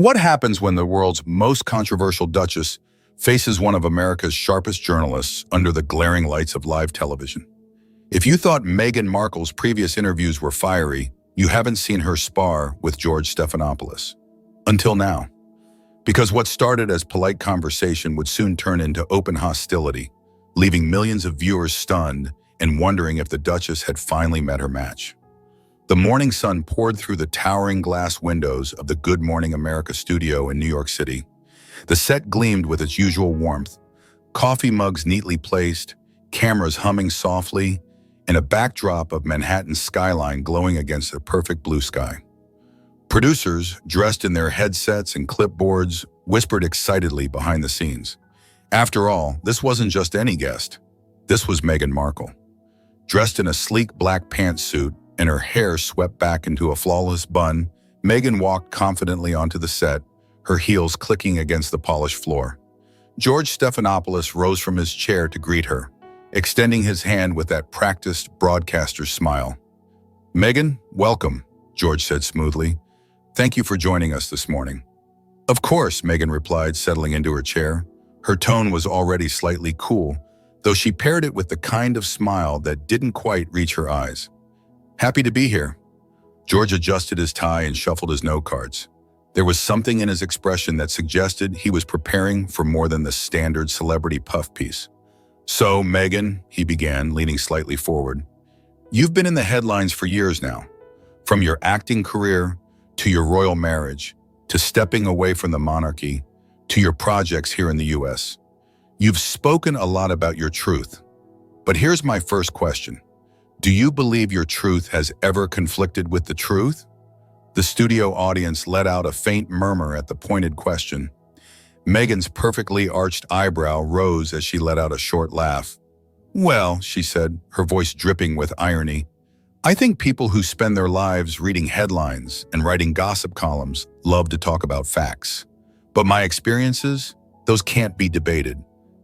What happens when the world's most controversial duchess faces one of America's sharpest journalists under the glaring lights of live television? If you thought Meghan Markle's previous interviews were fiery, you haven't seen her spar with George Stephanopoulos. Until now. Because what started as polite conversation would soon turn into open hostility, leaving millions of viewers stunned and wondering if the Duchess had finally met her match. The morning sun poured through the towering glass windows of the Good Morning America studio in New York City. The set gleamed with its usual warmth, coffee mugs neatly placed, cameras humming softly, and a backdrop of Manhattan's skyline glowing against a perfect blue sky. Producers, dressed in their headsets and clipboards, whispered excitedly behind the scenes. After all, this wasn't just any guest. This was Meghan Markle. Dressed in a sleek black pantsuit and her hair swept back into a flawless bun, Meghan walked confidently onto the set, her heels clicking against the polished floor. George Stephanopoulos rose from his chair to greet her, extending his hand with that practiced broadcaster's smile. "Meghan, welcome," George said smoothly. "Thank you for joining us this morning." "Of course," Meghan replied, settling into her chair. Her tone was already slightly cool, though she paired it with the kind of smile that didn't quite reach her eyes. "Happy to be here." George adjusted his tie and shuffled his note cards. There was something in his expression that suggested he was preparing for more than the standard celebrity puff piece. "So, Meghan," he began, leaning slightly forward, "you've been in the headlines for years now. From your acting career, to your royal marriage, to stepping away from the monarchy, to your projects here in the US. You've spoken a lot about your truth. But here's my first question. Do you believe your truth has ever conflicted with the truth?" The studio audience let out a faint murmur at the pointed question. Meghan's perfectly arched eyebrow rose as she let out a short laugh. "Well," she said, her voice dripping with irony, "I think people who spend their lives reading headlines and writing gossip columns love to talk about facts. But my experiences, those can't be debated.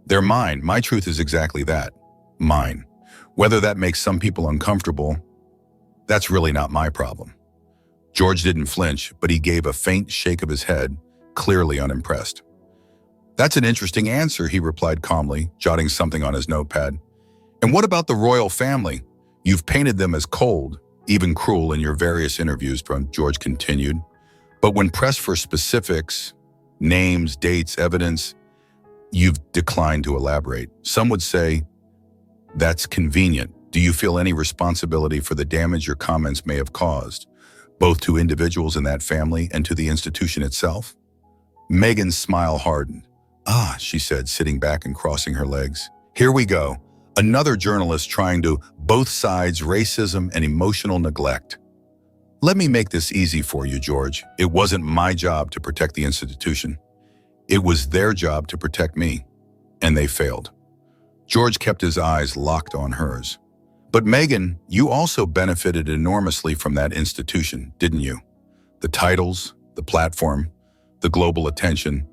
They're mine. My truth is exactly that. Mine. Whether that makes some people uncomfortable, that's really not my problem." George didn't flinch, but he gave a faint shake of his head, clearly unimpressed. "That's an interesting answer," he replied calmly, jotting something on his notepad. "And what about the royal family? You've painted them as cold, even cruel in your various interviews," George continued. "But when pressed for specifics, names, dates, evidence, you've declined to elaborate. Some would say, that's convenient. Do you feel any responsibility for the damage your comments may have caused, both to individuals in that family and to the institution itself?" Meghan's smile hardened. "Ah," she said, sitting back and crossing her legs. "Here we go. Another journalist trying to both sides racism and emotional neglect. Let me make this easy for you, George. It wasn't my job to protect the institution. It was their job to protect me, and they failed." George kept his eyes locked on hers. "But Meghan, you also benefited enormously from that institution, didn't you? The titles, the platform, the global attention.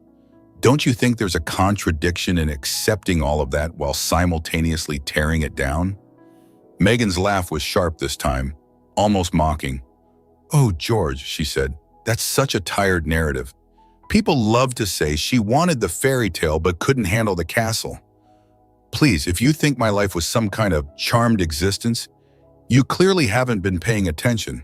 Don't you think there's a contradiction in accepting all of that while simultaneously tearing it down?" Meghan's laugh was sharp this time, almost mocking. "Oh, George," she said, "that's such a tired narrative. People love to say she wanted the fairy tale but couldn't handle the castle. Please, if you think my life was some kind of charmed existence, you clearly haven't been paying attention."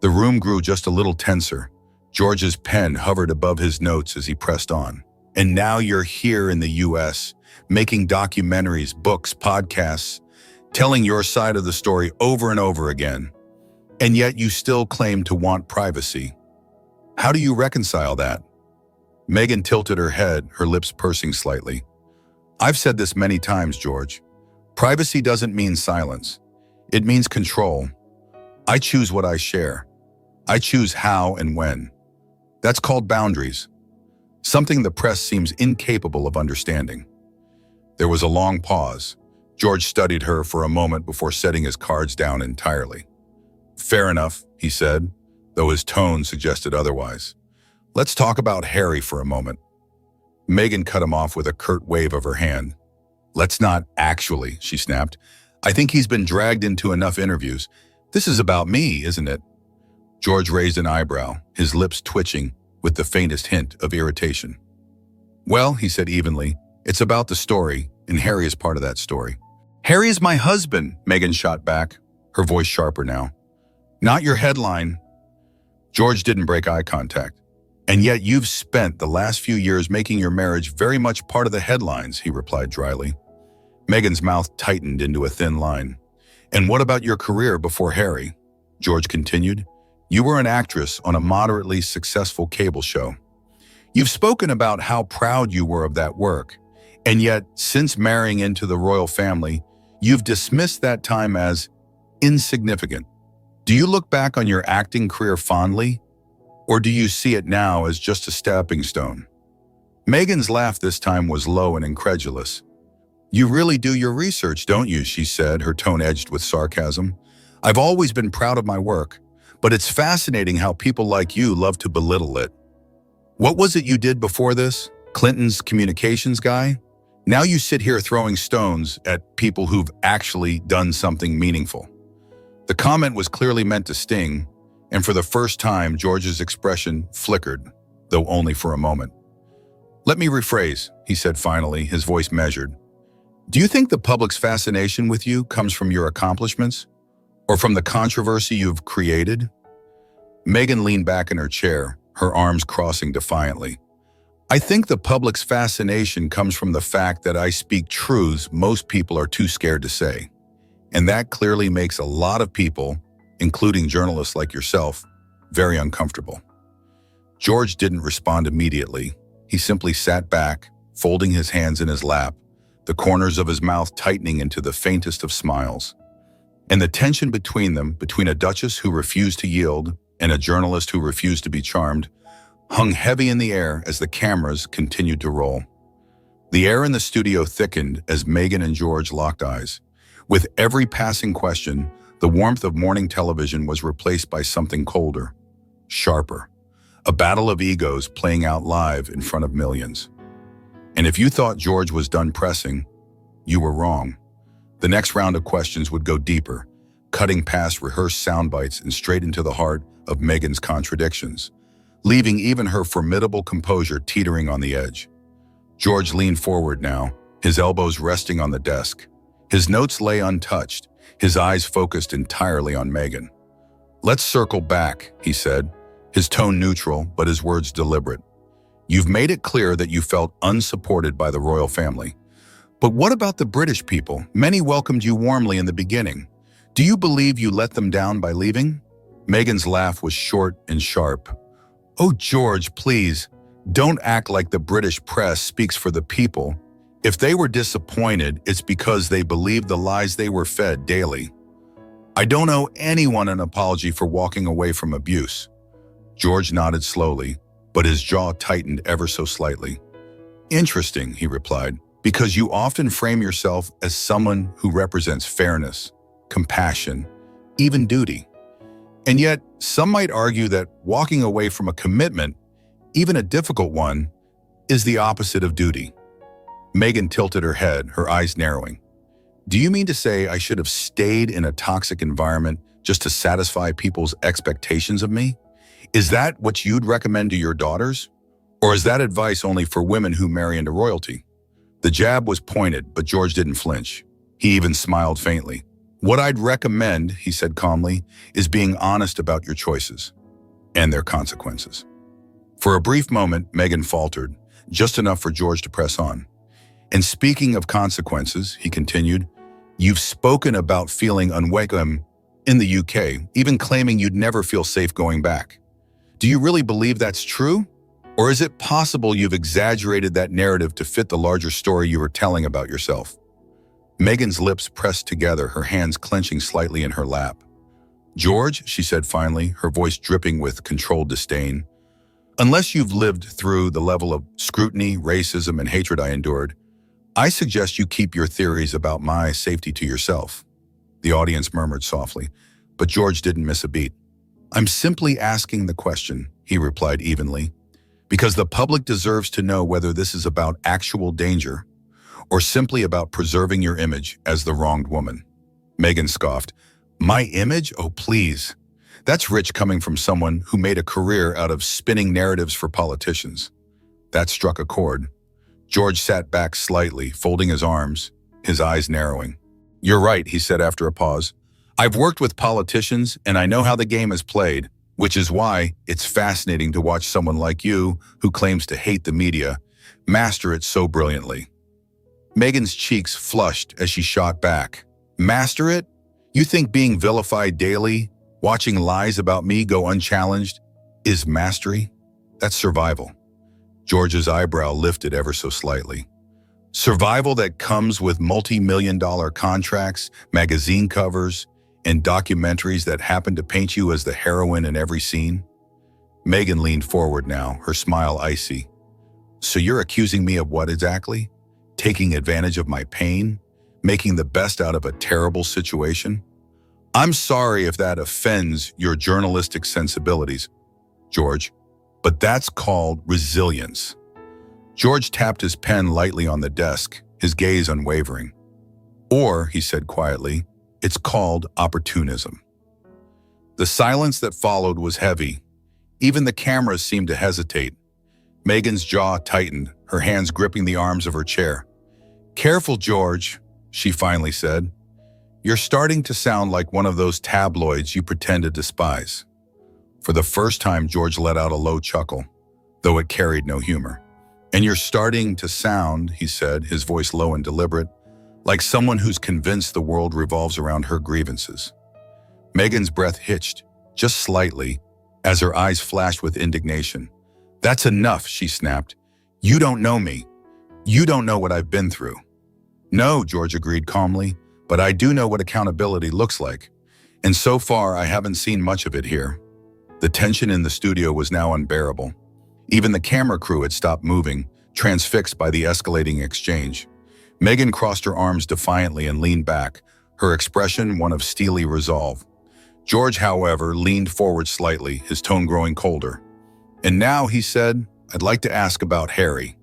The room grew just a little tenser. George's pen hovered above his notes as he pressed on. "And now you're here in the US, making documentaries, books, podcasts, telling your side of the story over and over again. And yet you still claim to want privacy. How do you reconcile that?" Meghan tilted her head, her lips pursing slightly. "I've said this many times, George. Privacy doesn't mean silence. It means control. I choose what I share. I choose how and when. That's called boundaries. Something the press seems incapable of understanding." There was a long pause. George studied her for a moment before setting his cards down entirely. "Fair enough," he said, though his tone suggested otherwise. "Let's talk about Harry for a moment." Meghan cut him off with a curt wave of her hand. "Let's not actually," she snapped. "I think he's been dragged into enough interviews. This is about me, isn't it?" George raised an eyebrow, his lips twitching, with the faintest hint of irritation. Well, he said evenly, it's about the story, and Harry is part of that story. Harry is my husband, Meghan shot back, her voice sharper now. Not your headline. George didn't break eye contact. And yet you've spent the last few years making your marriage very much part of the headlines, he replied dryly. Meghan's mouth tightened into a thin line. And what about your career before Harry? George continued. You were an actress on a moderately successful cable show. You've spoken about how proud you were of that work, and yet, since marrying into the royal family, you've dismissed that time as insignificant. Do you look back on your acting career fondly, or do you see it now as just a stepping stone? Meghan's laugh this time was low and incredulous. You really do your research, don't you? She said, her tone edged with sarcasm. I've always been proud of my work, but it's fascinating how people like you love to belittle it. What was it you did before this? Clinton's communications guy? Now you sit here throwing stones at people who've actually done something meaningful. The comment was clearly meant to sting, and for the first time, George's expression flickered, though only for a moment. Let me rephrase, he said finally, his voice measured. Do you think the public's fascination with you comes from your accomplishments, or from the controversy you've created? Meghan leaned back in her chair, her arms crossing defiantly. I think the public's fascination comes from the fact that I speak truths most people are too scared to say. And that clearly makes a lot of people, including journalists like yourself, very uncomfortable. George didn't respond immediately. He simply sat back, folding his hands in his lap, the corners of his mouth tightening into the faintest of smiles. And the tension between them, between a duchess who refused to yield and a journalist who refused to be charmed, hung heavy in the air as the cameras continued to roll. The air in the studio thickened as Meghan and George locked eyes. With every passing question, the warmth of morning television was replaced by something colder, sharper, a battle of egos playing out live in front of millions. And if you thought George was done pressing, you were wrong. The next round of questions would go deeper, cutting past rehearsed sound bites and straight into the heart of Meghan's contradictions, leaving even her formidable composure teetering on the edge. George leaned forward now, his elbows resting on the desk. His notes lay untouched, his eyes focused entirely on Meghan. Let's circle back, he said, his tone neutral but his words deliberate. You've made it clear that you felt unsupported by the royal family. But what about the British people? Many welcomed you warmly in the beginning. Do you believe you let them down by leaving? Meghan's laugh was short and sharp. Oh, George, please, don't act like the British press speaks for the people. If they were disappointed, it's because they believed the lies they were fed daily. I don't owe anyone an apology for walking away from abuse. George nodded slowly, but his jaw tightened ever so slightly. Interesting, he replied, because you often frame yourself as someone who represents fairness, compassion, even duty. And yet, some might argue that walking away from a commitment, even a difficult one, is the opposite of duty. Meghan tilted her head, her eyes narrowing. Do you mean to say I should have stayed in a toxic environment just to satisfy people's expectations of me? Is that what you'd recommend to your daughters? Or is that advice only for women who marry into royalty? The jab was pointed, but George didn't flinch. He even smiled faintly. What I'd recommend, he said calmly, is being honest about your choices and their consequences. For a brief moment, Meghan faltered, just enough for George to press on. And speaking of consequences, he continued, you've spoken about feeling unwelcome in the UK, even claiming you'd never feel safe going back. Do you really believe that's true? Or is it possible you've exaggerated that narrative to fit the larger story you were telling about yourself? Meghan's lips pressed together, her hands clenching slightly in her lap. George, she said finally, her voice dripping with controlled disdain, unless you've lived through the level of scrutiny, racism, and hatred I endured, I suggest you keep your theories about my safety to yourself. The audience murmured softly, but George didn't miss a beat. I'm simply asking the question, he replied evenly, because the public deserves to know whether this is about actual danger or simply about preserving your image as the wronged woman. Meghan scoffed. My image? Oh, please. That's rich coming from someone who made a career out of spinning narratives for politicians. That struck a chord. George sat back slightly, folding his arms, his eyes narrowing. "You're right," he said after a pause. "I've worked with politicians and I know how the game is played, which is why it's fascinating to watch someone like you, who claims to hate the media, master it so brilliantly." Meghan's cheeks flushed as she shot back. "Master it? You think being vilified daily, watching lies about me go unchallenged, is mastery? That's survival." George's eyebrow lifted ever so slightly. "Survival that comes with multi-million-dollar contracts, magazine covers, and documentaries that happen to paint you as the heroine in every scene?" Meghan leaned forward now, her smile icy. "So you're accusing me of what exactly? Taking advantage of my pain? Making the best out of a terrible situation? I'm sorry if that offends your journalistic sensibilities, George, but that's called resilience." George tapped his pen lightly on the desk, his gaze unwavering. "Or," he said quietly, "it's called opportunism." The silence that followed was heavy. Even the cameras seemed to hesitate. Meghan's jaw tightened, her hands gripping the arms of her chair. "Careful, George," she finally said. "You're starting to sound like one of those tabloids you pretend to despise." For the first time, George let out a low chuckle, though it carried no humor. "And you're starting to sound," he said, his voice low and deliberate, "like someone who's convinced the world revolves around her grievances." Meghan's breath hitched, just slightly, as her eyes flashed with indignation. "That's enough," she snapped. "You don't know me. You don't know what I've been through." "No," George agreed calmly, "but I do know what accountability looks like. And so far, I haven't seen much of it here." The tension in the studio was now unbearable. Even the camera crew had stopped moving, transfixed by the escalating exchange. Meghan crossed her arms defiantly and leaned back, her expression one of steely resolve. George, however, leaned forward slightly, his tone growing colder. "And now," he said, "I'd like to ask about Harry."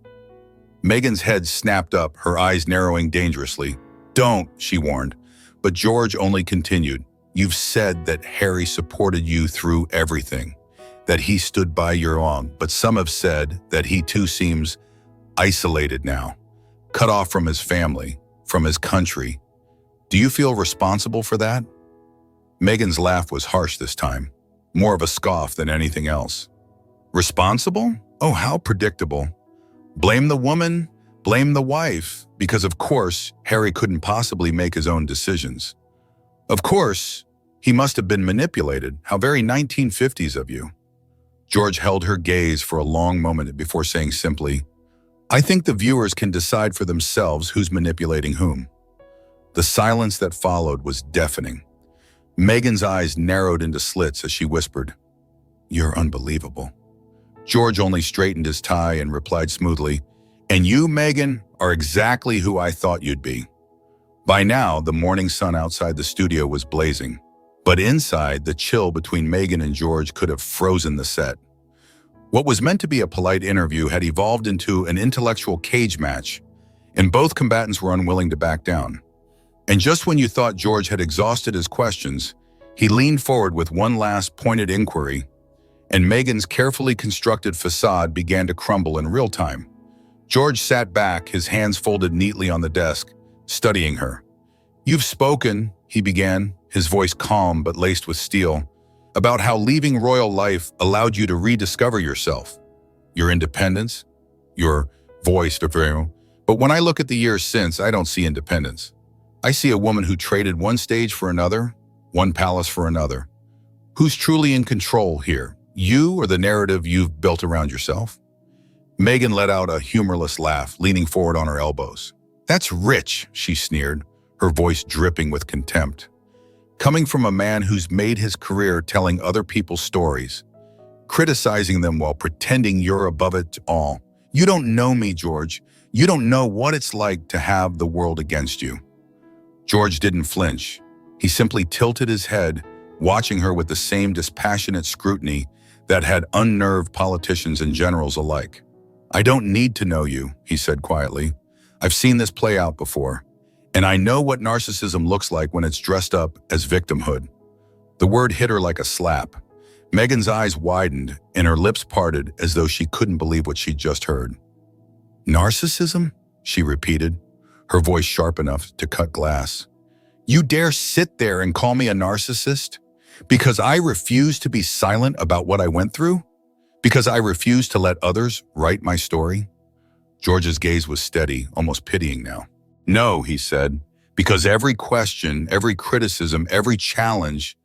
Meghan's head snapped up, her eyes narrowing dangerously. "Don't," she warned. But George only continued. "You've said that Harry supported you through everything, that he stood by your own, but some have said that he too seems isolated now, cut off from his family, from his country. Do you feel responsible for that?" Meghan's laugh was harsh this time, more of a scoff than anything else. "Responsible? Oh, how predictable. Blame the woman, blame the wife, because of course Harry couldn't possibly make his own decisions. Of course, he must have been manipulated. How very 1950s of you." George held her gaze for a long moment before saying simply, "I think the viewers can decide for themselves who's manipulating whom." The silence that followed was deafening. Meghan's eyes narrowed into slits as she whispered, "You're unbelievable." George only straightened his tie and replied smoothly, "And you, Meghan, are exactly who I thought you'd be." By now, the morning sun outside the studio was blazing, but inside, the chill between Meghan and George could have frozen the set. What was meant to be a polite interview had evolved into an intellectual cage match, and both combatants were unwilling to back down. And just when you thought George had exhausted his questions, he leaned forward with one last pointed inquiry, and Meghan's carefully constructed facade began to crumble in real time. George sat back, his hands folded neatly on the desk, studying her. "You've spoken," he began, his voice calm but laced with steel, "about how leaving royal life allowed you to rediscover yourself, your independence, your voice, but when I look at the years since, I don't see independence. I see a woman who traded one stage for another, one palace for another. Who's truly in control here, you or the narrative you've built around yourself?" Meghan let out a humorless laugh, leaning forward on her elbows. "That's rich," she sneered, her voice dripping with contempt. "Coming from a man who's made his career telling other people's stories, criticizing them while pretending you're above it all. You don't know me, George. You don't know what it's like to have the world against you." George didn't flinch. He simply tilted his head, watching her with the same dispassionate scrutiny that had unnerved politicians and generals alike. "I don't need to know you," he said quietly. "I've seen this play out before, and I know what narcissism looks like when it's dressed up as victimhood. The word hit her like a slap. Meghan's eyes widened and her lips parted as though she couldn't believe what she'd just heard. Narcissism? She repeated, her voice sharp enough to cut glass. You dare sit there and call me a narcissist? Because I refuse to be silent about what I went through? Because I refuse to let others write my story? George's gaze was steady, almost pitying now. No, he said, because every question, every criticism, every challenge,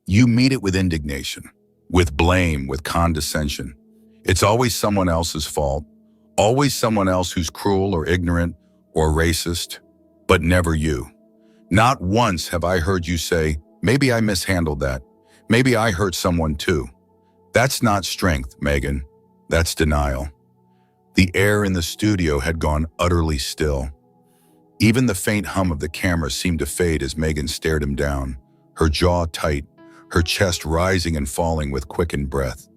you meet it with indignation, with blame, with condescension. It's always someone else's fault, always someone else who's cruel or ignorant or racist, but never you. Not once have I heard you say, maybe I mishandled that. Maybe I hurt someone too. That's not strength, Meghan. That's denial. The air in the studio had gone utterly still. Even the faint hum of the camera seemed to fade as Meghan stared him down, her jaw tight, her chest rising and falling with quickened breath.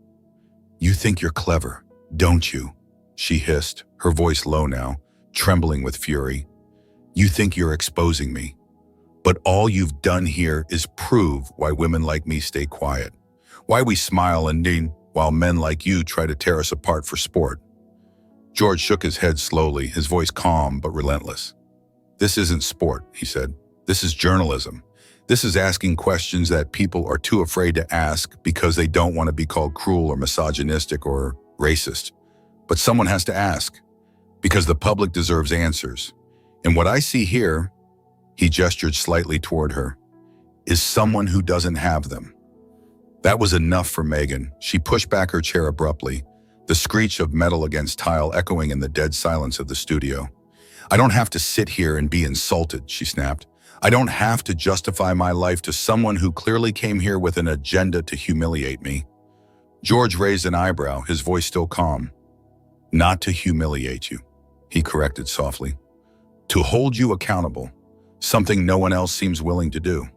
You think you're clever, don't you? She hissed, her voice low now, trembling with fury. You think you're exposing me. But all you've done here is prove why women like me stay quiet, why we smile and lean while men like you try to tear us apart for sport. George shook his head slowly, his voice calm but relentless. This isn't sport, he said. This is journalism. This is asking questions that people are too afraid to ask because they don't want to be called cruel or misogynistic or racist. But someone has to ask, because the public deserves answers. And what I see here, he gestured slightly toward her, is someone who doesn't have them. That was enough for Meghan. She pushed back her chair abruptly, the screech of metal against tile echoing in the dead silence of the studio. I don't have to sit here and be insulted, she snapped. I don't have to justify my life to someone who clearly came here with an agenda to humiliate me. George raised an eyebrow, his voice still calm. Not to humiliate you, he corrected softly. To hold you accountable, something no one else seems willing to do.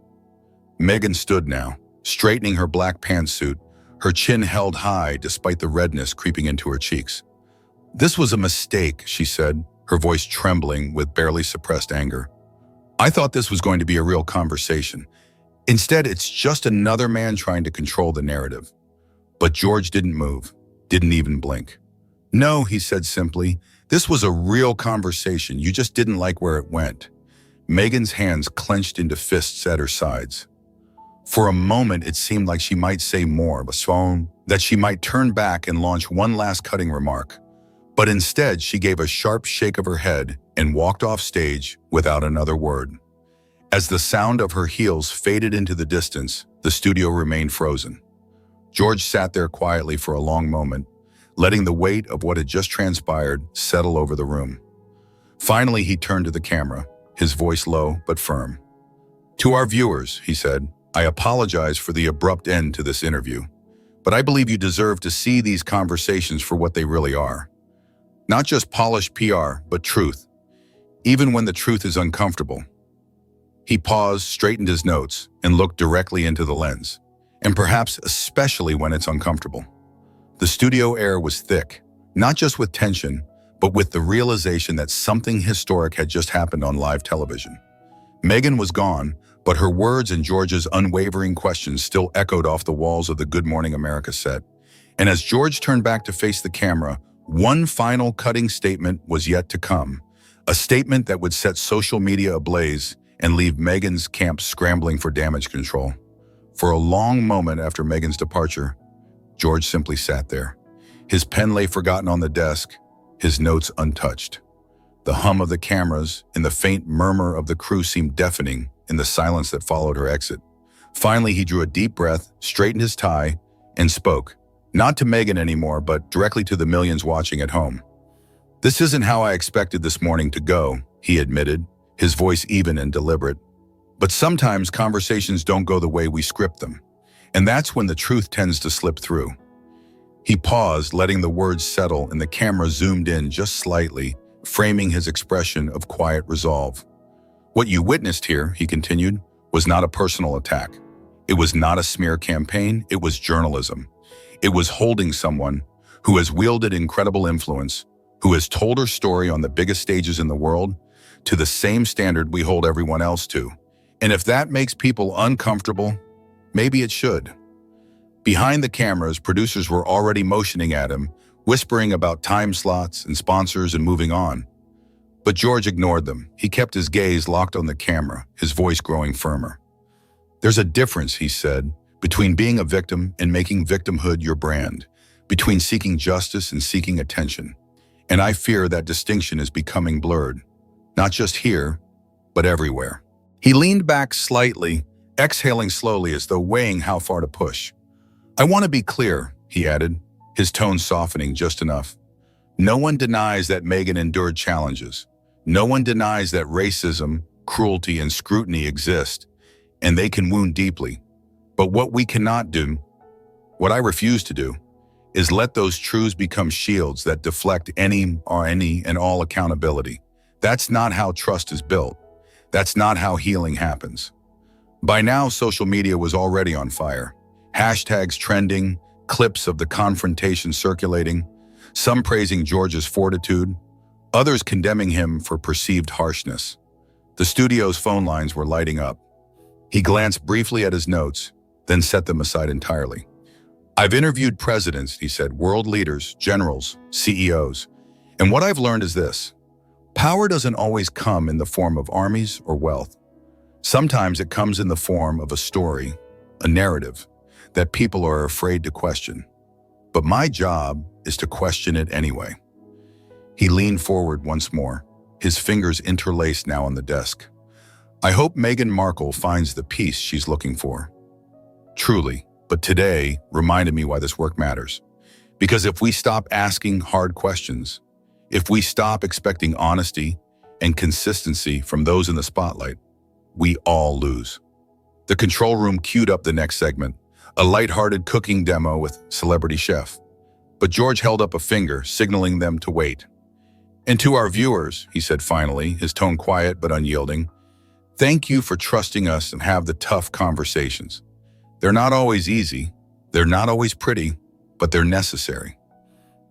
Meghan stood now, straightening her black pantsuit, her chin held high despite the redness creeping into her cheeks. This was a mistake, she said, her voice trembling with barely suppressed anger. I thought this was going to be a real conversation. Instead, it's just another man trying to control the narrative. But George didn't move, didn't even blink. No, he said simply, this was a real conversation. You just didn't like where it went. Meghan's hands clenched into fists at her sides. For a moment, it seemed like she might say more, that she might turn back and launch one last cutting remark. But instead, she gave a sharp shake of her head and walked off stage without another word. As the sound of her heels faded into the distance, the studio remained frozen. George sat there quietly for a long moment, letting the weight of what had just transpired settle over the room. Finally, he turned to the camera, his voice low but firm. To our viewers, he said, I apologize for the abrupt end to this interview, but I believe you deserve to see these conversations for what they really are. Not just polished PR, but truth, even when the truth is uncomfortable. He paused, straightened his notes, and looked directly into the lens, and perhaps especially when it's uncomfortable. The studio air was thick, not just with tension, but with the realization that something historic had just happened on live television. Meghan was gone, but her words and George's unwavering questions still echoed off the walls of the Good Morning America set. And as George turned back to face the camera, one final cutting statement was yet to come, a statement that would set social media ablaze and leave Meghan's camp scrambling for damage control. For a long moment after Meghan's departure, George simply sat there. His pen lay forgotten on the desk, his notes untouched. The hum of the cameras and the faint murmur of the crew seemed deafening in the silence that followed her exit. Finally, he drew a deep breath, straightened his tie, and spoke, not to Meghan anymore, but directly to the millions watching at home. This isn't how I expected this morning to go, he admitted, his voice even and deliberate. But sometimes conversations don't go the way we script them, and that's when the truth tends to slip through. He paused, letting the words settle, and the camera zoomed in just slightly, framing his expression of quiet resolve. What you witnessed here, he continued, was not a personal attack. It was not a smear campaign, it was journalism. It was holding someone who has wielded incredible influence, who has told her story on the biggest stages in the world, to the same standard we hold everyone else to. And if that makes people uncomfortable, maybe it should. Behind the cameras, producers were already motioning at him, whispering about time slots and sponsors and moving on. But George ignored them. He kept his gaze locked on the camera, his voice growing firmer. "There's a difference," he said, "between being a victim and making victimhood your brand, between seeking justice and seeking attention. And I fear that distinction is becoming blurred, not just here, but everywhere." He leaned back slightly, exhaling slowly as though weighing how far to push. "I want to be clear," he added, his tone softening just enough. "No one denies that Meghan endured challenges. No one denies that racism, cruelty, and scrutiny exist, and they can wound deeply. But what we cannot do, what I refuse to do, is let those truths become shields that deflect any and all accountability. That's not how trust is built. That's not how healing happens." By now, social media was already on fire. Hashtags trending, clips of the confrontation circulating, some praising George's fortitude, others condemning him for perceived harshness. The studio's phone lines were lighting up. He glanced briefly at his notes, then set them aside entirely. "I've interviewed presidents," he said, "world leaders, generals, CEOs. And what I've learned is this: power doesn't always come in the form of armies or wealth. Sometimes it comes in the form of a story, a narrative, that people are afraid to question. But my job is to question it anyway." He leaned forward once more, his fingers interlaced now on the desk. "I hope Meghan Markle finds the peace she's looking for. Truly, but today reminded me why this work matters. Because if we stop asking hard questions, if we stop expecting honesty and consistency from those in the spotlight, we all lose." The control room queued up the next segment, a lighthearted cooking demo with celebrity chef. But George held up a finger, signaling them to wait. "And to our viewers," he said finally, his tone quiet but unyielding, "thank you for trusting us and have the tough conversations. They're not always easy, they're not always pretty, but they're necessary."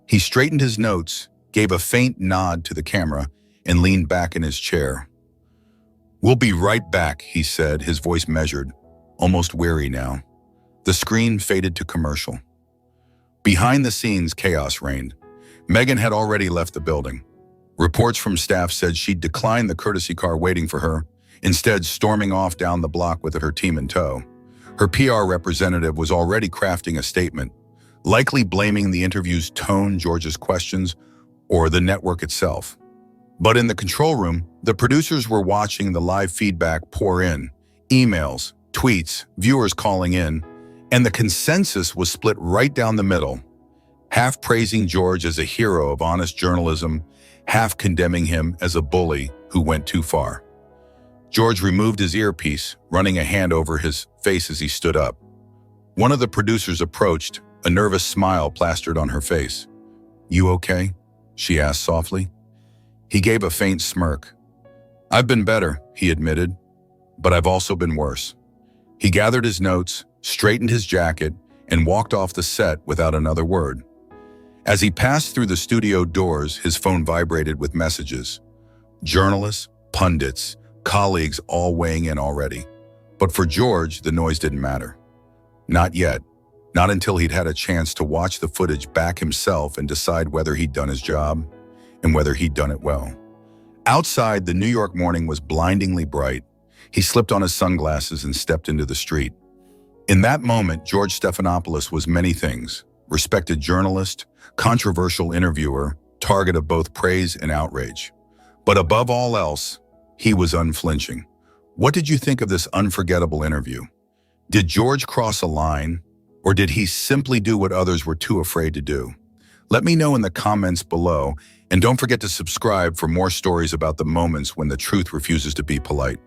He straightened his notes, gave a faint nod to the camera, and leaned back in his chair. "We'll be right back," he said, his voice measured, almost weary now. The screen faded to commercial. Behind the scenes, chaos reigned. Meghan had already left the building. Reports from staff said she'd declined the courtesy car waiting for her, instead storming off down the block with her team in tow. Her PR representative was already crafting a statement, likely blaming the interview's tone, George's questions, or the network itself. But in the control room, the producers were watching the live feedback pour in, emails, tweets, viewers calling in, and the consensus was split right down the middle, half praising George as a hero of honest journalism, half condemning him as a bully who went too far. George removed his earpiece, running a hand over his face as he stood up. One of the producers approached, a nervous smile plastered on her face. "You okay?" she asked softly. He gave a faint smirk. "I've been better," he admitted, "but I've also been worse." He gathered his notes, straightened his jacket, and walked off the set without another word. As he passed through the studio doors, his phone vibrated with messages. Journalists, pundits, colleagues all weighing in already. But for George, the noise didn't matter. Not yet. Not until he'd had a chance to watch the footage back himself and decide whether he'd done his job and whether he'd done it well. Outside, the New York morning was blindingly bright. He slipped on his sunglasses and stepped into the street. In that moment, George Stephanopoulos was many things: respected journalist, controversial interviewer, target of both praise and outrage. But above all else, he was unflinching. What did you think of this unforgettable interview? Did George cross a line, or did he simply do what others were too afraid to do? Let me know in the comments below, and don't forget to subscribe for more stories about the moments when the truth refuses to be polite.